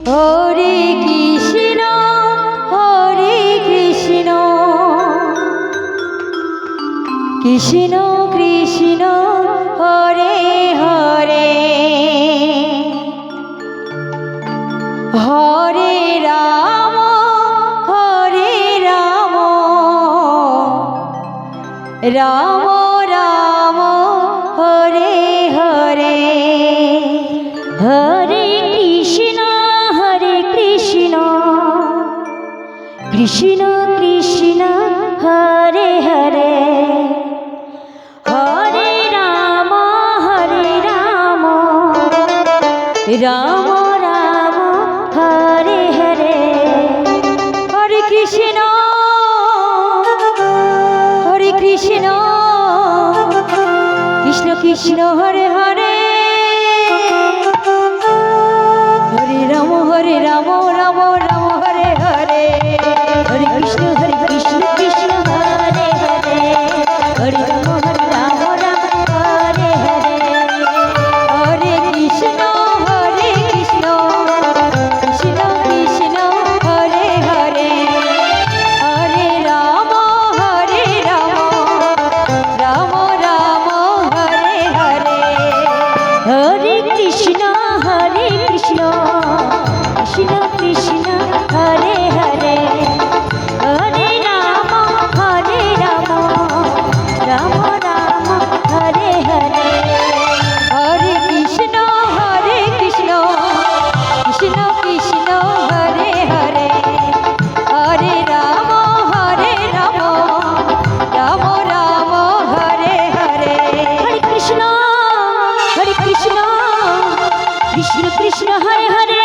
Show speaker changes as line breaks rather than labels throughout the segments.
Hare Krishna Krishna Krishna Hare Hare Hare Ram Ram Ram Hare Hare Hare Krishna Krishna Krishna Hare Hare Hare Ram Ram Ram Hare Hare Hare Krishna Krishna Krishna Hare Hare Hare Ram Ram Ram Hare Hare Hare Krishna Krishna Hare Hare Hare Ram Ram Hare Hare Hare Krishna Krishna Krishna Hare Hare Hare Ram Ram Ram Hare Hare Hare Krishna Krishna Krishna Hare Hare Hare Ram Ram Ram Hare Hare Hare Krishna Krishna Krishna Hare Hare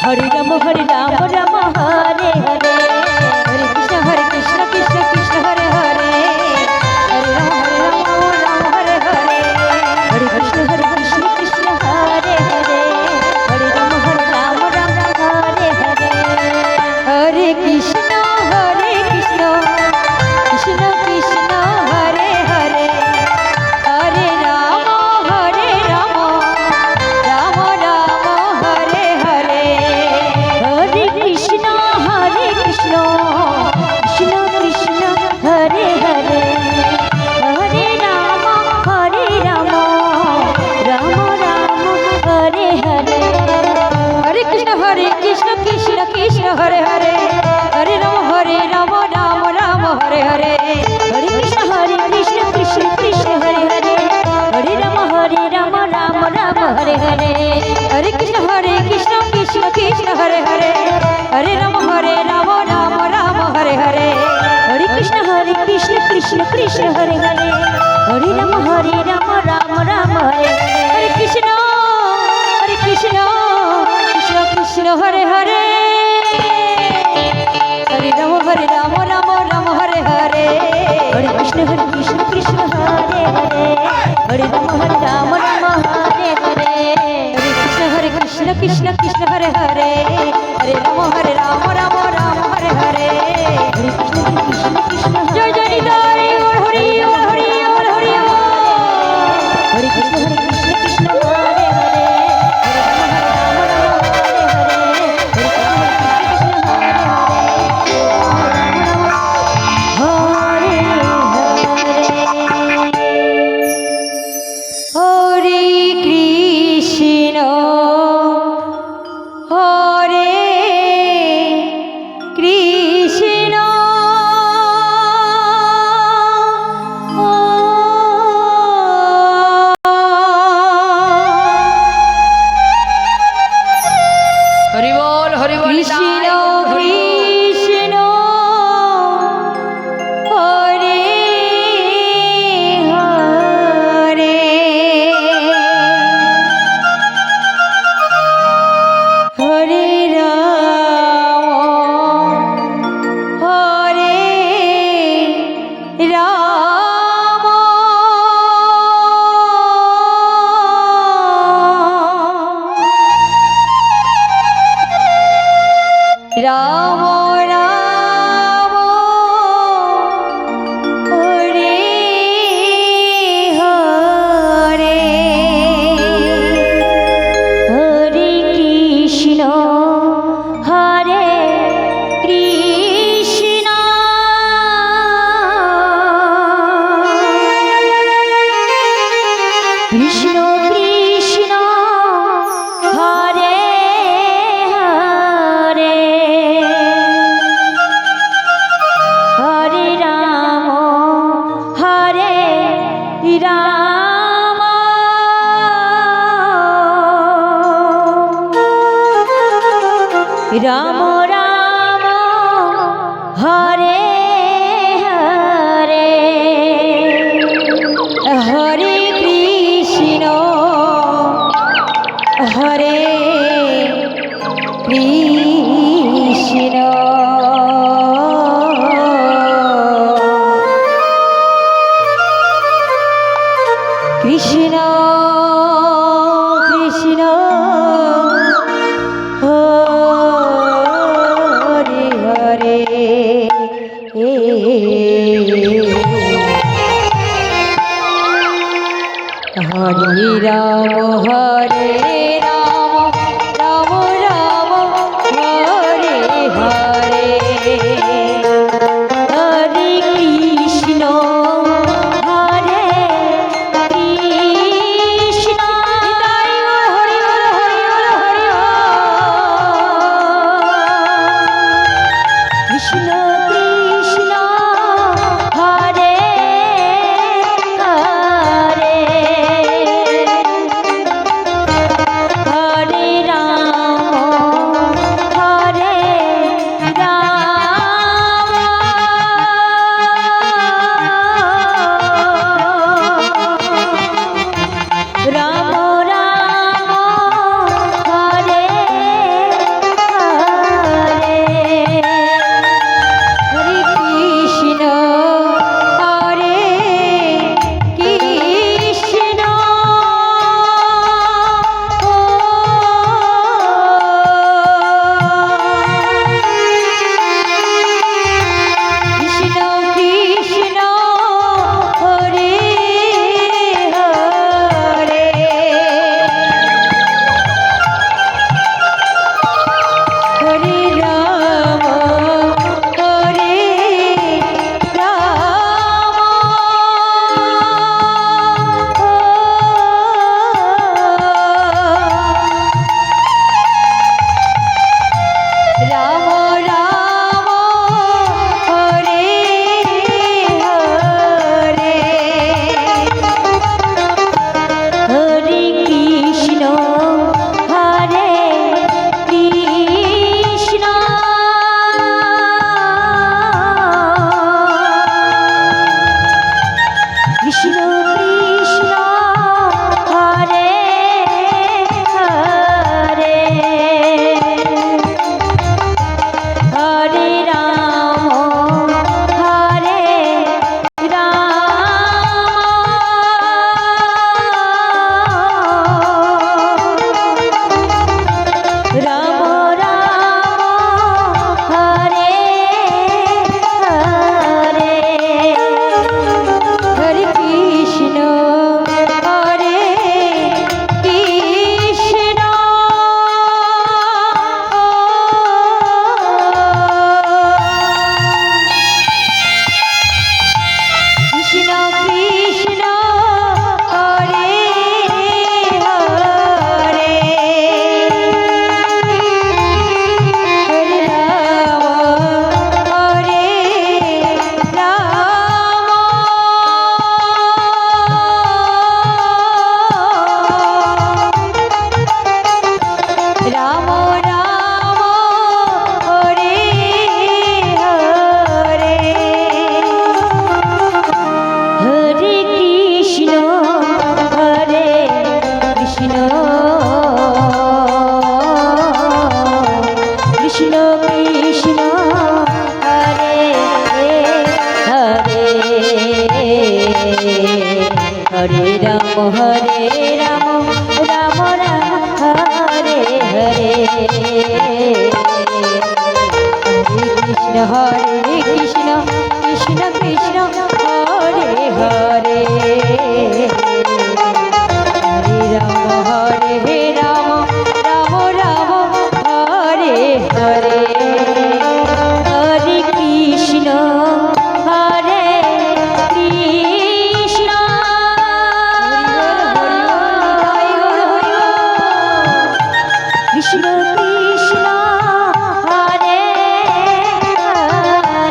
Hare Ram Ram Ram Hare Hare Hare Krishna Krishna Hare Hare Hare Ram Ram Hare Hare Hare Krishna Krishna Hare Hare Hare Ram Hare Hare Hare Krishna Krishna Hare Hare Hare Ram Ram Hare Hare Hare Krishna Krishna Hare Hare Hare Ram Ram Hare Hare Hare Krishna Krishna Krishna Hare Hare Hare Ram Ram Ram Hare Hare Hare Krishna Krishna Hare Hare Hare Ram Ram Hare Hare Hare Krishna Krishna Hare Hare Hare Ram Ram Hare Hare Hare Krishna Krishna Hare Hare Hare Ram Ram Hare Hare Hare Krishna Krishna Hare Hare Hare Ram Ram Hare Hare Krishna Krishna Hare Hare Hare Ram Ram Hare Hare Hare Krishna Krishna Hare Hare Hare Ram Ram Hare Hare Hare Krishna Krishna Hare Hare Hare Ram Ram Hare Hare Hare Krishna Joy Joy Nitai Gour Hari Hari Hari Hare Krishna Krishna Hare Hare Hare Ram Ram Hare Hare Hare Krishna Ram Ram Hare Hare Hare Ram Ram Hare Hare Hare Krishna Hare Krishna Krishna Krishna Hare Hare Hare Ram Hare Ram Ram Ram Hare Hare Hare Krishna Hare Krishna Hari Hari Hari Krishna Krishna Hare Hare Hare Ram Hare Ram Ram Ram Hare Hare Hare Krishna Hare Krishna Krishna Krishna Hare Hare Hare Ram Hare Ram Ram Hare Hare Hare Krishna Hare Krishna Krishna Krishna Hare Hare Hare Ram Hare Ram Ram Ram Hare Hare Hare Krishna Hare Krishna Krishna Krishna Hare Hare Hare Ram Hare Ram Ram Hare Hare Hare Krishna Hare Krishna Krishna Krishna Hare Hare Hare Ram Ram Ram Hare Hare Hare Krishna Krishna Krishna Hare Hare Hare Ram Ram Ram Hare Hare Hare Krishna Hare Krishna Krishna Krishna Hare Hare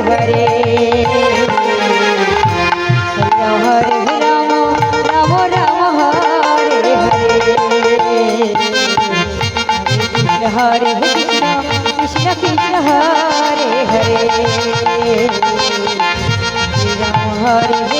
Hare Ram Hare Ram Ram Ram Hare Hare Hare Krishna Krishna Krishna Hare Hare Ram Hare